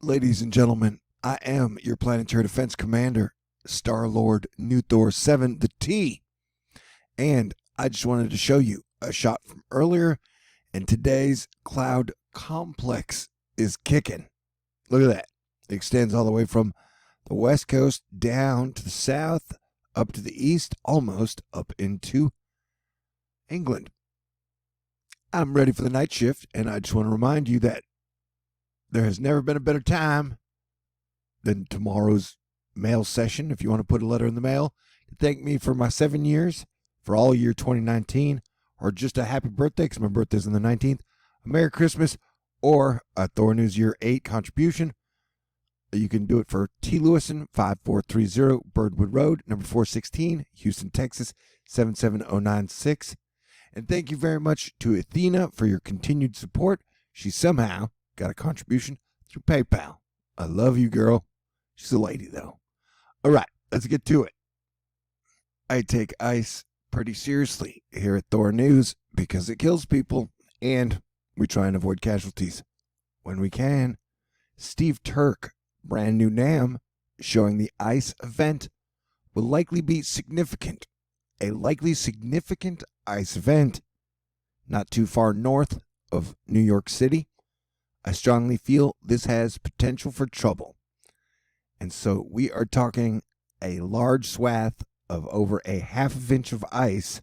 Ladies and gentlemen, I am your planetary defense commander, Star-Lord New Thor 7, the T. And I just wanted to show you a shot from earlier, and today's cloud complex is kicking. Look at that. It extends all the way from the west coast down to the south, up to the east, almost up into England. I'm ready for the night shift, and I just want to remind you that there has never been a better time than tomorrow's mail session, if you want to put a letter in the mail, to thank me for my 7 years, for all year 2019, or just a happy birthday, because my birthday's on the 19th, a Merry Christmas, or a THORnews Year 8 contribution. You can do it for T. Lewison, 5430 Birdwood Road, number 416, Houston, Texas, 77096. And thank you very much to Athena for your continued support. She somehow got a contribution through PayPal. I love you, girl. She's a lady, though. All right, let's get to it. I take ice pretty seriously here at THORnews because it kills people, and we try and avoid casualties when we can. Steve Turk, brand new NAM, showing the ice event will likely be significant. A likely significant ice event not too far north of New York City. I strongly feel this has potential for trouble. And so we are talking a large swath of over a ½ inch of ice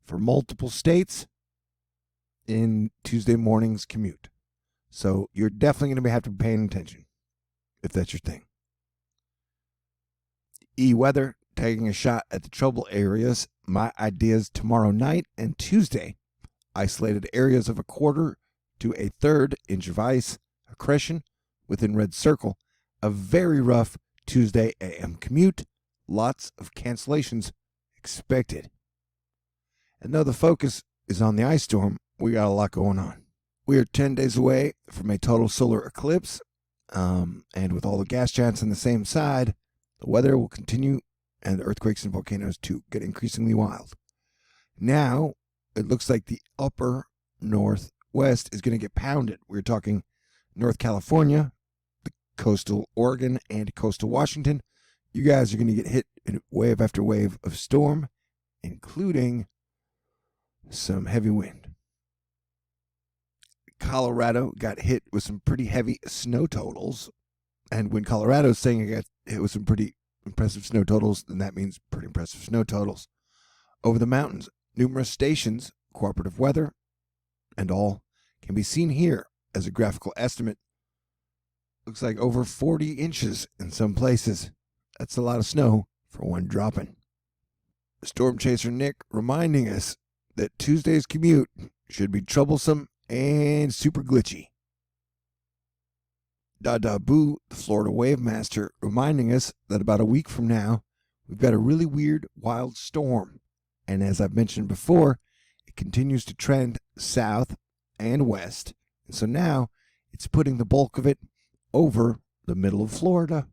for multiple states in Tuesday morning's commute. So you're definitely going to have to be paying attention if that's your thing. E-weather, taking a shot at the trouble areas. My ideas tomorrow night and Tuesday. Isolated areas of 1/4 to 1/3 inch of ice accretion within red circle. A very rough Tuesday AM commute. Lots of cancellations expected. And though the focus is on the ice storm, we got a lot going on. We are 10 days away from a total solar eclipse. And with all the gas giants on the same side, the weather will continue and the earthquakes and volcanoes to get increasingly wild. Now, it looks like the upper northwest is going to get pounded. We're talking North California, the coastal Oregon, and coastal Washington. You guys are going to get hit in wave after wave of storm, including some heavy wind. Colorado got hit with some pretty heavy snow totals. And when Colorado is saying it got hit with some pretty impressive snow totals, then that means pretty impressive snow totals. Over the mountains, numerous stations, cooperative weather, and all can be seen here as a graphical estimate. Looks like over 40 inches in some places. That's a lot of snow for one dropping. Storm Chaser Nick reminding us that Tuesday's commute should be troublesome and super glitchy. Dada Boo, the Florida Wave Master, reminding us that about a week from now, we've got a really weird, wild storm. And as I've mentioned before, it continues to trend south and west. And so now it's putting the bulk of it over the middle of Florida.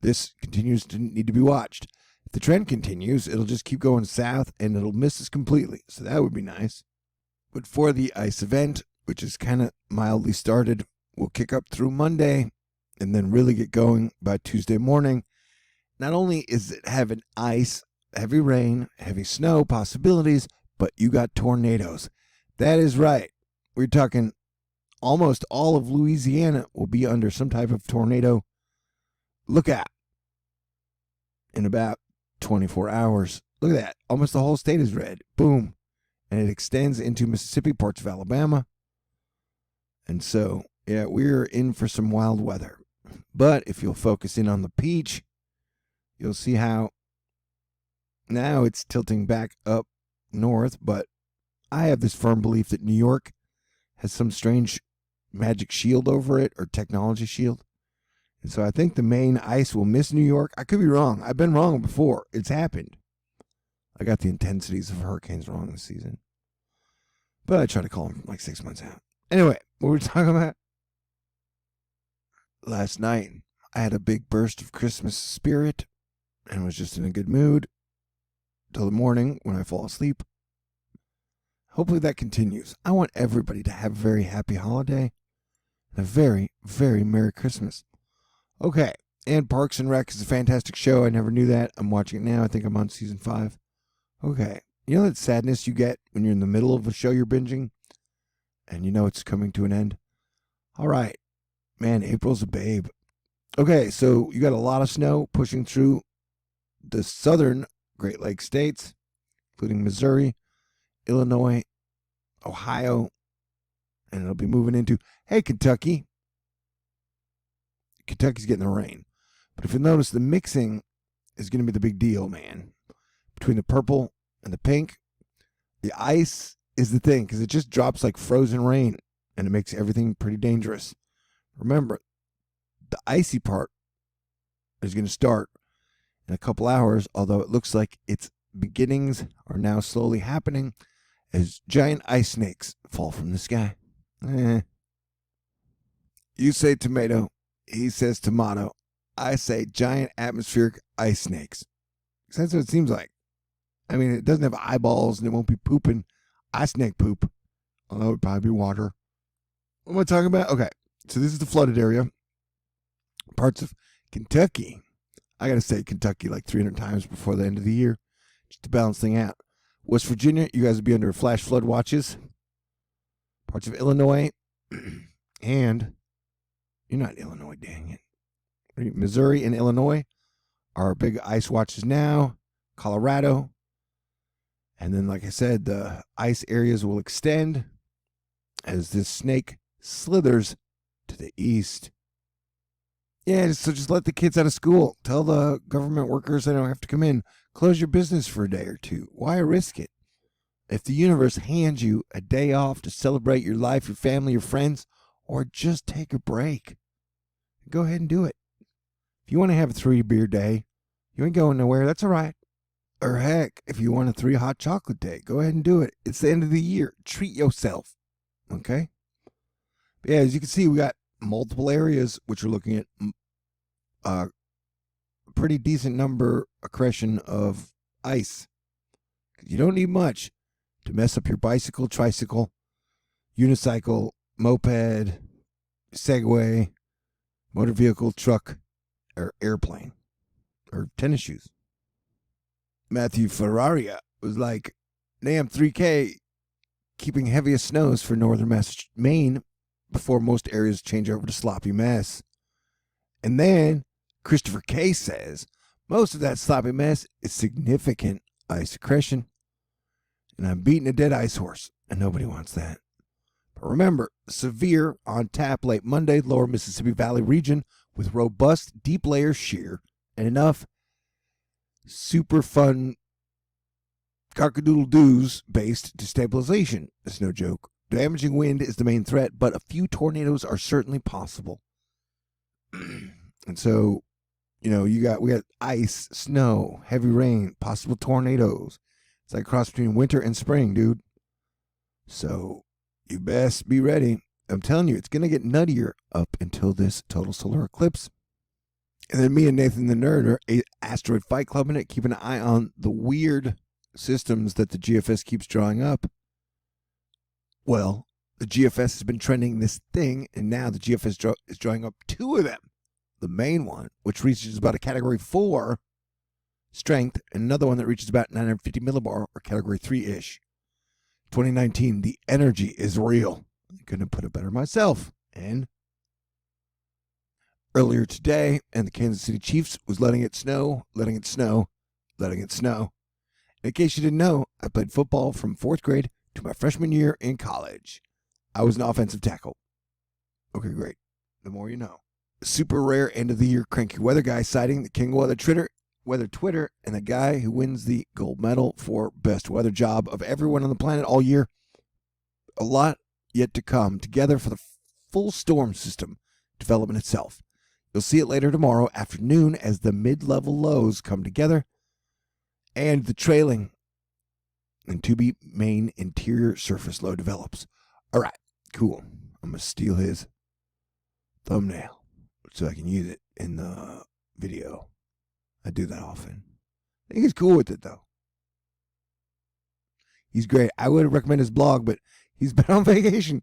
This continues to need to be watched. If the trend continues, it'll just keep going south and it'll miss us completely. So that would be nice. But for the ice event, which is kind of mildly started, we'll kick up through Monday and then really get going by Tuesday morning. Not only is it having ice, heavy rain, heavy snow possibilities, but you got tornadoes. That is right. We're talking almost all of Louisiana will be under some type of tornado lookout in about 24 hours. Look at that. Almost the whole state is red. Boom. And it extends into Mississippi, parts of Alabama. And so, yeah, we're in for some wild weather. But if you'll focus in on the peach, you'll see how now it's tilting back up north. But I have this firm belief that New York has some strange magic shield over it, or technology shield. And so I think the main ice will miss New York. I could be wrong. I've been wrong before. It's happened. I got the intensities of hurricanes wrong this season. But I try to call them like 6 months out. Anyway, what were we talking about? Last night, I had a big burst of Christmas spirit and was just in a good mood till the morning when I fall asleep. Hopefully that continues. I want everybody to have a very happy holiday. and a very, very Merry Christmas. Okay, and Parks and Rec is a fantastic show. I never knew that. I'm watching it now. I think I'm on season 5. Okay, you know that sadness you get when you're in the middle of a show you're binging, and you know it's coming to an end? All right, man, April's a babe. Okay, so you got a lot of snow pushing through the southern Great Lakes states, including Missouri, Illinois, Ohio, and it'll be moving into, hey, Kentucky. Kentucky's getting the rain. But if you notice, the mixing is going to be the big deal, man. Between the purple and the pink, the ice is the thing, because it just drops like frozen rain, and it makes everything pretty dangerous. Remember, the icy part is going to start in a couple hours, although it looks like its beginnings are now slowly happening as giant ice snakes fall from the sky. You say tomato, he says tomato. I say giant atmospheric ice snakes. That's what it seems like. I mean, it doesn't have eyeballs and it won't be pooping ice snake poop. Although it would probably be water. What am I talking about? Okay, so this is the flooded area. Parts of Kentucky. I got to say Kentucky like 300 times before the end of the year, just to balance things out. West Virginia, you guys will be under flash flood watches. Parts of Illinois, and you're not Illinois, dang it. Missouri and Illinois are big ice watches now. Colorado. And then, like I said, the ice areas will extend as this snake slithers to the east. Yeah, so just let the kids out of school. Tell the government workers they don't have to come in. Close your business for a day or two. Why risk it? If the universe hands you a day off to celebrate your life, your family, your friends, or just take a break, go ahead and do it. If you want to have a 3-beer day, you ain't going nowhere. That's all right. Or heck, if you want a 3 hot chocolate day, go ahead and do it. It's the end of the year. Treat yourself. Okay? But yeah, as you can see, we got multiple areas which are looking at a pretty decent number accretion of ice. You don't need much to mess up your bicycle, tricycle, unicycle, moped, Segway, motor vehicle, truck, or airplane, or tennis shoes. Matthew Ferraria was like, damn, 3K keeping heaviest snows for northern Maine before most areas change over to sloppy mess. And then Christopher K says, most of that sloppy mess is significant ice accretion. And I'm beating a dead ice horse, and nobody wants that. But remember, severe on tap late Monday, lower Mississippi Valley region with robust deep layer shear and enough super fun cockadoodle-doos based destabilization. It's no joke. Damaging wind is the main threat, but a few tornadoes are certainly possible. And so, you know, we got ice, snow, heavy rain, possible tornadoes. It's like a cross between winter and spring, dude. So you best be ready. I'm telling you, it's going to get nuttier up until this total solar eclipse. And then me and Nathan the Nerd are Asteroid Fight Club in it, keeping an eye on the weird systems that the GFS keeps drawing up. Well, the GFS has been trending this thing, and now the GFS is drawing up 2 of them. The main one, which reaches about a Category 4 strength, and another one that reaches about 950 millibar, or Category 3-ish. 2019, the energy is real. I couldn't put it better myself. And earlier today, and the Kansas City Chiefs was letting it snow, letting it snow, letting it snow. In case you didn't know, I played football from 4th grade to my freshman year in college. I was an offensive tackle. Okay, great. The more you know. Super rare end of the year cranky weather guy citing the king of weather Twitter, and the guy who wins the gold medal for best weather job of everyone on the planet all year. A lot yet to come together for the full storm system development itself. You'll see it later tomorrow afternoon as the mid-level lows come together and the trailing and to be main interior surface low develops. All right, cool. I'm going to steal his thumbnail so I can use it in the video. I do that often. I think he's cool with it, though. He's great. I would recommend his blog, but he's been on vacation.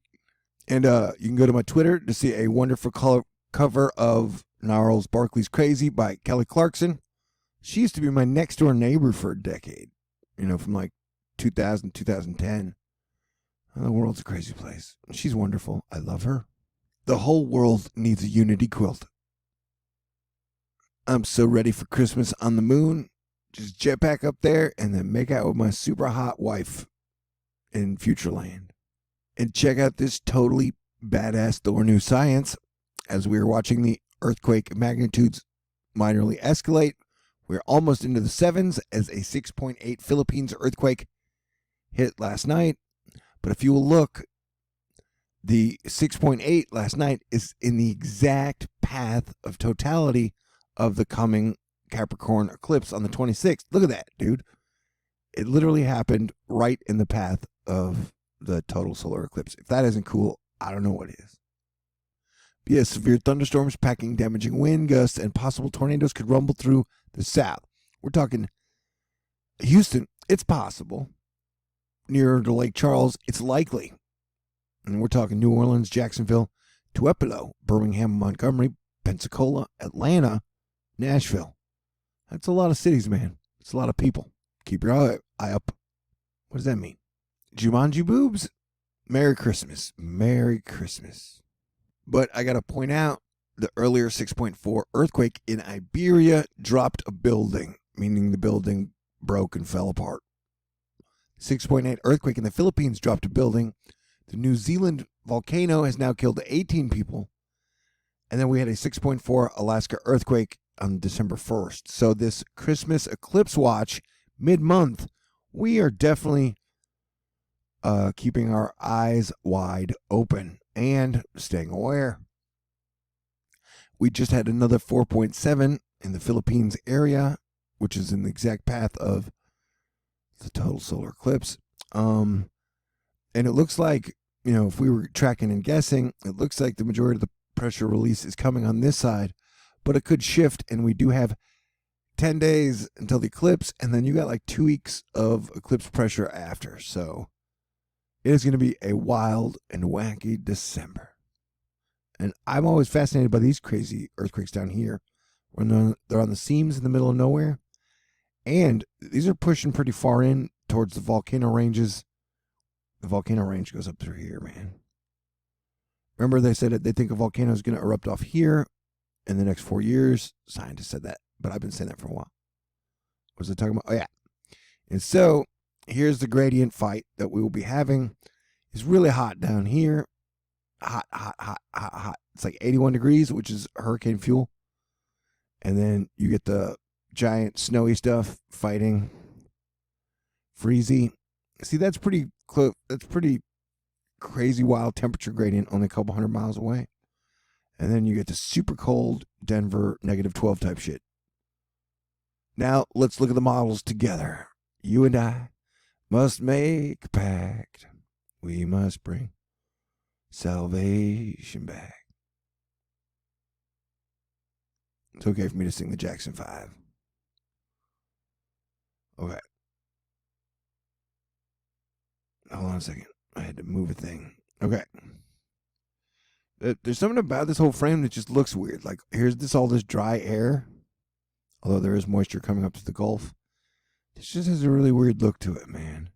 And you can go to my Twitter to see a wonderful cover of Gnarls Barkley's Crazy by Kelly Clarkson. She used to be my next door neighbor for a decade, from like 2000, 2010. The world's a crazy place. She's wonderful. I love her. The whole world needs a unity quilt. I'm so ready for Christmas on the moon. Just jetpack up there and then make out with my super hot wife in Futureland. And check out this totally badass THORnews science. As we were watching the earthquake magnitudes minorly escalate, we're almost into the sevens as a 6.8 Philippines earthquake hit last night. But if you will look, the 6.8 last night is in the exact path of totality of the coming Capricorn eclipse on the 26th. Look at that, dude. It literally happened right in the path of the total solar eclipse. If that isn't cool, I don't know what is. But yes, severe thunderstorms, packing damaging wind gusts, and possible tornadoes could rumble through the south. We're talking Houston, it's possible. Nearer to Lake Charles, it's likely. And we're talking New Orleans, Jacksonville, Tupelo, Birmingham, Montgomery, Pensacola, Atlanta, Nashville. That's a lot of cities, man. It's a lot of people. Keep your eye up. What does that mean? Jumanji boobs? Merry Christmas. Merry Christmas. But I got to point out, the earlier 6.4 earthquake in Iberia dropped a building, meaning the building broke and fell apart. 6.8 earthquake in the Philippines dropped a building. The New Zealand volcano has now killed 18 people. And then we had a 6.4 Alaska earthquake on December 1st. So this Christmas eclipse watch, mid-month, we are definitely keeping our eyes wide open and staying aware. We just had another 4.7 in the Philippines area, which is in the exact path of the total solar eclipse. And it looks like, if we were tracking and guessing, it looks like the majority of the pressure release is coming on this side, but it could shift, and we do have 10 days until the eclipse, and then you got like 2 weeks of eclipse pressure after. So it is going to be a wild and wacky December. And I'm always fascinated by these crazy earthquakes down here when they're on the seams in the middle of nowhere. And these are pushing pretty far in towards the volcano ranges. The volcano range goes up through here, man. Remember they said that they think a volcano is going to erupt off here in the next 4 years. Scientists said that, but I've been saying that for a while. What was I talking about? Oh, yeah. And so here's the gradient fight that we will be having. It's really hot down here. Hot, hot, hot, hot, hot. It's like 81 degrees, which is hurricane fuel. And then you get the giant snowy stuff fighting freezy. See, that's pretty close. That's pretty crazy wild temperature gradient only a couple 100 miles away. And then you get the super cold Denver -12 type shit. Now let's look at the models together. You and I must make a pact. We must bring salvation back. It's okay for me to sing the Jackson 5. Okay. Hold on a second. I had to move a thing. Okay. There's something about this whole frame that just looks weird. Like, here's all this dry air. Although there is moisture coming up to the Gulf. It just has a really weird look to it, man.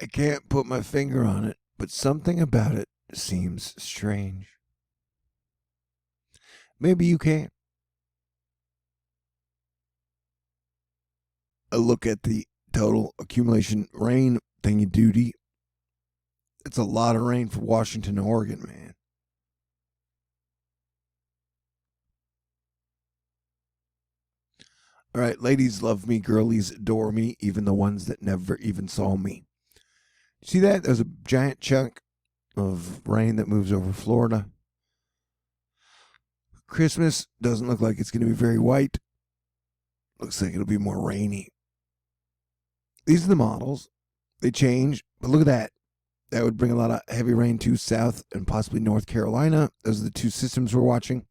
I can't put my finger on it, but something about it seems strange. Maybe you can. A look at the total accumulation rain thingy duty. It's a lot of rain for Washington and Oregon, man. All right, ladies love me, girlies adore me, even the ones that never even saw me. See that? There's a giant chunk of rain that moves over Florida. Christmas doesn't look like it's going to be very white. Looks like it'll be more rainy. These are the models. They change, but look at that. That would bring a lot of heavy rain to South and possibly North Carolina. Those are the two systems we're watching.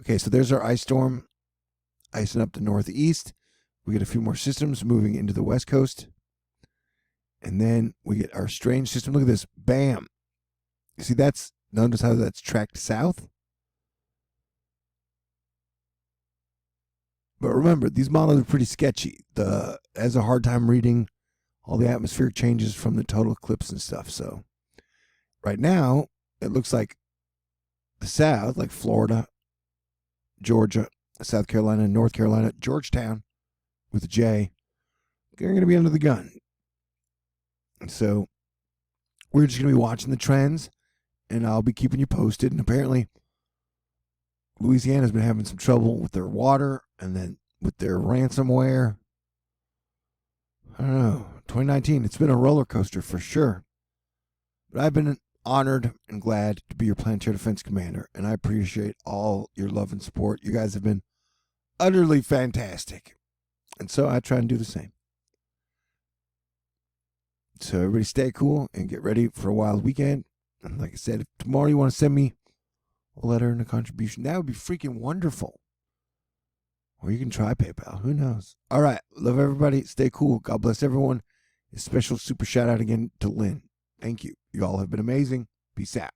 Okay, so there's our ice storm. Icing up the northeast. We get a few more systems moving into the west coast. And then we get our strange system. Look at this. Bam. See, notice how that's tracked south? But remember, these models are pretty sketchy. Has a hard time reading all the atmospheric changes from the total eclipse and stuff. So right now, it looks like the South, like Florida, Georgia, South Carolina, North Carolina, Georgetown with a J, they're going to be under the gun. So we're just going to be watching the trends, and I'll be keeping you posted. And apparently, Louisiana's been having some trouble with their water and then with their ransomware. I don't know. 2019, it's been a roller coaster for sure. But I've been honored and glad to be your Planetary Defense Commander, and I appreciate all your love and support. You guys have been utterly fantastic. And so I try and do the same. So everybody stay cool and get ready for a wild weekend. And like I said, if tomorrow you want to send me a letter and a contribution, that would be freaking wonderful. Or you can try PayPal. Who knows? All right. Love everybody. Stay cool. God bless everyone. A special super shout out again to Lynn. Thank you. You all have been amazing. Peace out.